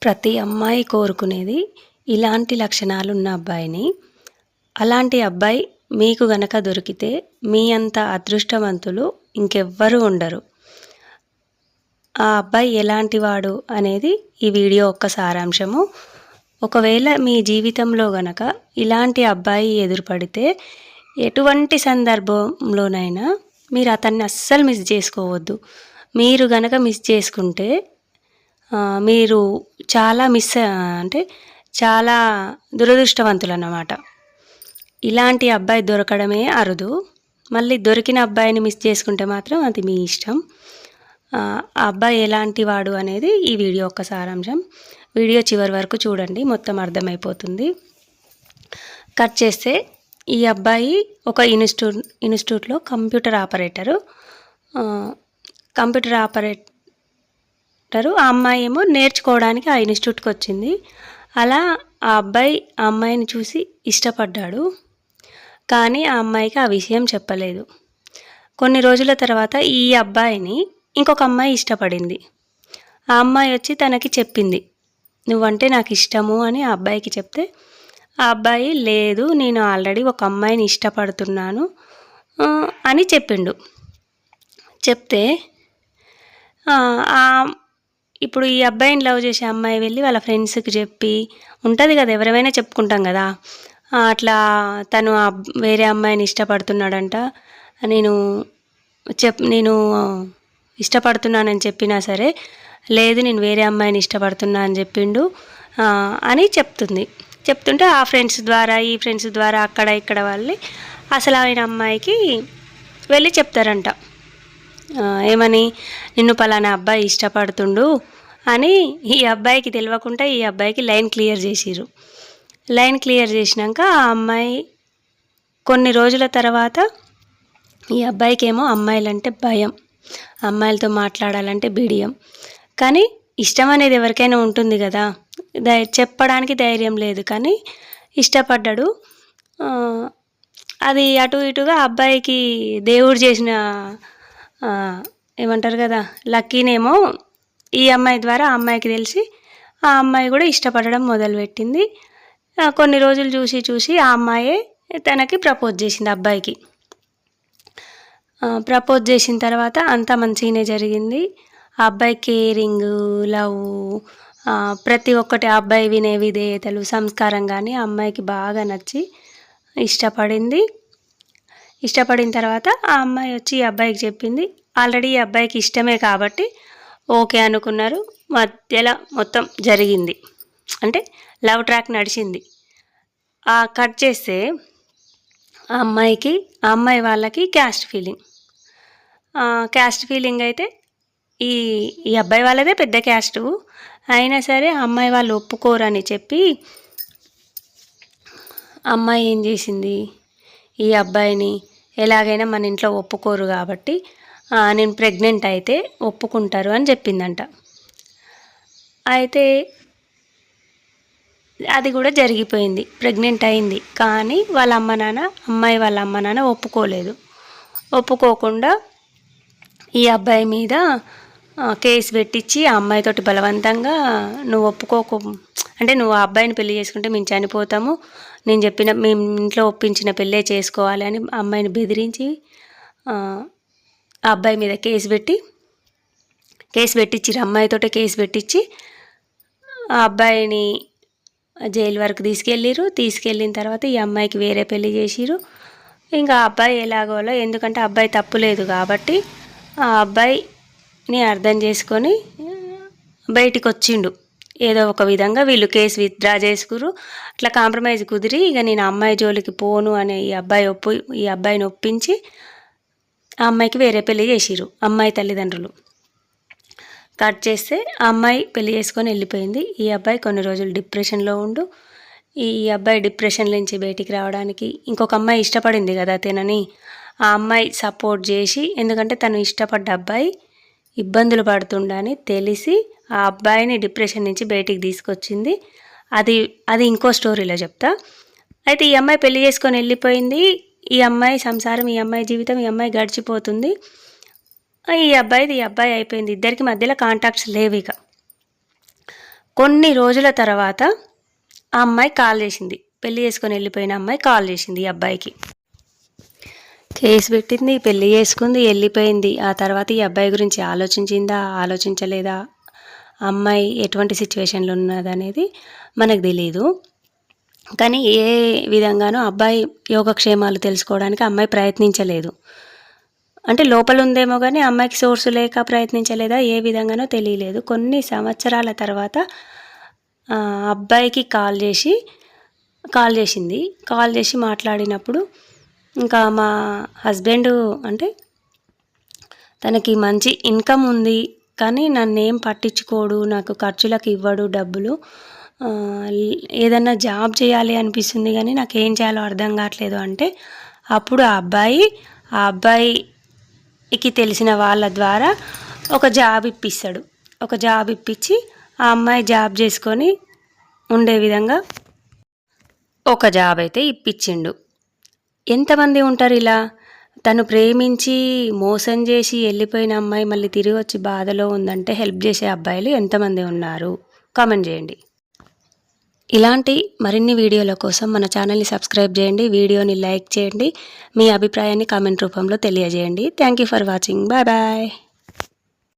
ప్రతి అమ్మాయి కోరుకునేది ఇలాంటి లక్షణాలున్న అబ్బాయిని. అలాంటి అబ్బాయి మీకు గనక దొరికితే మీ అంత అదృష్టవంతులు ఇంకెవ్వరూ ఉండరు. ఆ అబ్బాయి ఎలాంటివాడు అనేది ఈ వీడియో యొక్క సారాంశము. ఒకవేళ మీ జీవితంలో గనక ఇలాంటి అబ్బాయి ఎదురుపడితే ఎటువంటి సందర్భంలోనైనా మీరు అతన్ని అస్సలు మిస్ చేసుకోవద్దు. మీరు గనక మిస్ చేసుకుంటే మీరు చాలా దురదృష్టవంతులన్నమాట. ఇలాంటి అబ్బాయి దొరకడమే అరుదు. మళ్ళీ దొరికిన అబ్బాయిని మిస్ చేసుకుంటే మాత్రం అది మీ ఇష్టం. ఆ అబ్బాయి ఎలాంటి వాడు అనేది ఈ వీడియో యొక్క సారాంశం. వీడియో చివరి వరకు చూడండి, మొత్తం అర్థమైపోతుంది. కట్ చేస్తే ఈ అబ్బాయి ఒక ఇన్స్టిట్యూట్లో కంప్యూటర్ ఆపరేటరు. ఆ అమ్మాయి ఏమో నేర్చుకోవడానికి ఆ ఇన్స్టిట్యూట్కి వచ్చింది. అలా ఆ అబ్బాయి ఆ అమ్మాయిని చూసి ఇష్టపడ్డాడు. కానీ ఆ అమ్మాయికి ఆ విషయం చెప్పలేదు. కొన్ని రోజుల తర్వాత ఈ అబ్బాయిని ఇంకొక అమ్మాయి ఇష్టపడింది. ఆ అమ్మాయి వచ్చి తనకి చెప్పింది, నువ్వంటే నాకు ఇష్టము అని ఆ అబ్బాయికి చెప్తే, ఆ అబ్బాయి లేదు, నేను ఆల్రెడీ ఒక అమ్మాయిని ఇష్టపడుతున్నాను అని చెప్పిండు. చెప్తే ఇప్పుడు ఈ అబ్బాయిని లవ్ చేసే అమ్మాయి వెళ్ళి వాళ్ళ ఫ్రెండ్స్కి చెప్పి, ఉంటుంది కదా, ఎవరైనా చెప్పుకుంటాం కదా, అట్లా తను వేరే అమ్మాయిని ఇష్టపడుతున్నాడంట, నేను ఇష్టపడుతున్నానని చెప్పినా సరే, లేదు నేను వేరే అమ్మాయిని ఇష్టపడుతున్నా అని చెప్పిండు అని చెప్తుంటే ఆ ఫ్రెండ్స్ ద్వారా ఈ ఫ్రెండ్స్ ద్వారా అక్కడ ఇక్కడ వాళ్ళు అసలు ఆయన అమ్మాయికి వెళ్ళి చెప్తారంట. ఏమని, నిన్ను పలానా అబ్బాయి ఇష్టపడుతుండు అని. ఈ అబ్బాయికి తెలియకుండా ఈ అబ్బాయికి లైన్ క్లియర్ చేసిర్రు. లైన్ క్లియర్ చేసినాక ఆ అమ్మాయి కొన్ని రోజుల తర్వాత, ఈ అబ్బాయికి ఏమో అమ్మాయిలంటే భయం, అమ్మాయిలతో మాట్లాడాలంటే బిడియం. కానీ ఇష్టం అనేది ఎవరికైనా ఉంటుంది కదా, చెప్పడానికి ధైర్యం లేదు, కానీ ఇష్టపడ్డాడు. అది అటు ఇటుగా అబ్బాయికి దేవుడు చేసిన ఏమంటారు కదా, లక్కీనేమో ఈ అమ్మాయి ద్వారా ఆ అమ్మాయికి తెలిసి ఆ అమ్మాయి కూడా ఇష్టపడడం మొదలుపెట్టింది. కొన్ని రోజులు చూసి ఆ అమ్మాయే తనకి ప్రపోజ్ చేసింది అబ్బాయికి. ప్రపోజ్ చేసిన తర్వాత అంతా మంచిగానే జరిగింది. ఆ అబ్బాయి కేరింగ్, లవ్, ప్రతి ఒక్కటి ఆ అబ్బాయి వినే విధేయతలు, సంస్కారం కానీ ఆ అమ్మాయికి బాగా నచ్చి ఇష్టపడిన తర్వాత ఆ అమ్మాయి వచ్చి ఈ అబ్బాయికి చెప్పింది. ఆల్రెడీ ఈ అబ్బాయికి ఇష్టమే కాబట్టి ఓకే అనుకున్నారు. మధ్యలో మొత్తం జరిగింది, అంటే లవ్ ట్రాక్ నడిచింది. కట్ చేస్తే ఆ అమ్మాయి వాళ్ళకి క్యాస్ట్ ఫీలింగ్ అయితే ఈ అబ్బాయి వాళ్ళదే పెద్ద క్యాస్టు అయినా సరే ఆ అమ్మాయి వాళ్ళు ఒప్పుకోరని చెప్పి అమ్మాయి ఏం చేసింది, ఈ అబ్బాయిని ఎలాగైనా మన ఇంట్లో ఒప్పుకోరు కాబట్టి నేను ప్రెగ్నెంట్ అయితే ఒప్పుకుంటారు అని చెప్పిందంట. అయితే అది కూడా జరిగిపోయింది, ప్రెగ్నెంట్ అయింది. కానీ అమ్మాయి వాళ్ళ అమ్మ నాన్న ఒప్పుకోకుండా ఈ అబ్బాయి మీద కేసు పెట్టించి ఆ అమ్మాయితోటి బలవంతంగా నువ్వు ఆ అబ్బాయిని పెళ్లి చేసుకుంటే మేము చనిపోతాము, మేము ఇంట్లో ఒప్పించిన పెళ్ళే చేసుకోవాలి అని అమ్మాయిని బెదిరించి ఆ అబ్బాయి మీద కేసు పెట్టించిర్రు. అమ్మాయితోటే కేసు పెట్టించి ఆ అబ్బాయిని జైలు వరకు తీసుకెళ్ళిన తర్వాత ఈ అమ్మాయికి వేరే పెళ్లి చేసిర్రు. ఇంకా ఆ అబ్బాయి ఎలాగోలో, ఎందుకంటే అబ్బాయి తప్పు లేదు కాబట్టి ఆ అబ్బాయిని అర్థం చేసుకొని బయటికి వచ్చిండు. ఏదో ఒక విధంగా వీళ్ళు కేసు విత్డ్రా చేసుకురు. అట్లా కాంప్రమైజ్ కుదిరి ఇక నేను అమ్మాయి జోలికి పోను అనే ఈ అబ్బాయిని ఒప్పించి ఆ అమ్మాయికి వేరే పెళ్లి చేసిర్రు అమ్మాయి తల్లిదండ్రులు. కట్ చేస్తే ఆ అమ్మాయి పెళ్లి చేసుకొని వెళ్ళిపోయింది. ఈ అబ్బాయి కొన్ని రోజులు డిప్రెషన్లో ఈ అబ్బాయి డిప్రెషన్ నుంచి బయటికి రావడానికి ఇంకొక అమ్మాయి ఇష్టపడింది కదా తనని, ఆ అమ్మాయి సపోర్ట్ చేసి, ఎందుకంటే తను ఇష్టపడ్డ అబ్బాయి ఇబ్బందులు పడుతుండని తెలిసి ఆ అబ్బాయిని డిప్రెషన్ నుంచి బయటికి తీసుకొచ్చింది. అది ఇంకో స్టోరీలో చెప్తా. అయితే ఈ అమ్మాయి పెళ్లి చేసుకొని వెళ్ళిపోయింది. ఈ అమ్మాయి సంసారం, ఈ అమ్మాయి జీవితం, ఈ అమ్మాయి గడిచిపోతుంది. ఈ అబ్బాయి అయిపోయింది. ఇద్దరికి మధ్యలో కాంటాక్ట్స్ లేవు. ఇక కొన్ని రోజుల తర్వాత ఆ అమ్మాయి కాల్ చేసింది, పెళ్లి చేసుకొని వెళ్ళిపోయిన అమ్మాయి కాల్ చేసింది ఈ అబ్బాయికి. కేసు పెట్టింది, పెళ్లి చేసుకుంది, వెళ్ళిపోయింది. ఆ తర్వాత ఈ అబ్బాయి గురించి ఆలోచించిందా, ఆలోచించలేదా, అమ్మాయి ఎటువంటి సిచ్యువేషన్లో ఉన్నదనేది మనకు తెలియదు. కానీ ఏ విధంగానూ అబ్బాయి యోగక్షేమాలు తెలుసుకోవడానికి అమ్మాయి ప్రయత్నించలేదు. అంటే లోపల ఉందేమో కానీ అమ్మాయికి సోర్సు లేక ప్రయత్నించలేదా ఏ విధంగానో తెలియలేదు. కొన్ని సంవత్సరాల తర్వాత అబ్బాయికి కాల్ చేసింది. కాల్ చేసి మాట్లాడినప్పుడు ఇంకా మా హస్బెండ్ అంటే తనకి మంచి ఇన్కమ్ ఉంది, కానీ నన్నేం పట్టించుకోడు, నాకు ఖర్చులకు ఇవ్వడు డబ్బులు, ఏదన్నా జాబ్ చేయాలి అనిపిస్తుంది కానీ నాకేం చేయాలో అర్థం కావట్లేదు అంటే అప్పుడు ఆ అబ్బాయికి తెలిసిన వాళ్ళ ద్వారా ఒక జాబ్ ఇప్పిస్తాడు. ఒక జాబ్ ఇప్పించి ఆ అమ్మాయి జాబ్ చేసుకొని ఉండే విధంగా ఒక జాబ్ అయితే ఇప్పించిండు. ఎంతమంది ఉంటారు ఇలా? తను ప్రేమించి మోసం చేసి వెళ్ళిపోయిన అమ్మాయి మళ్ళీ తిరిగి వచ్చి బాధలో ఉందంటే హెల్ప్ చేసే అబ్బాయిలు ఎంతమంది ఉన్నారు? కామెంట్ చేయండి. ఇలాంటి మరిన్ని వీడియోల కోసం మన ఛానల్ని సబ్స్క్రైబ్ చేయండి, వీడియోని లైక్ చేయండి, మీ అభిప్రాయాన్ని కామెంట్ రూపంలో తెలియజేయండి. Thank you for watching. Bye bye.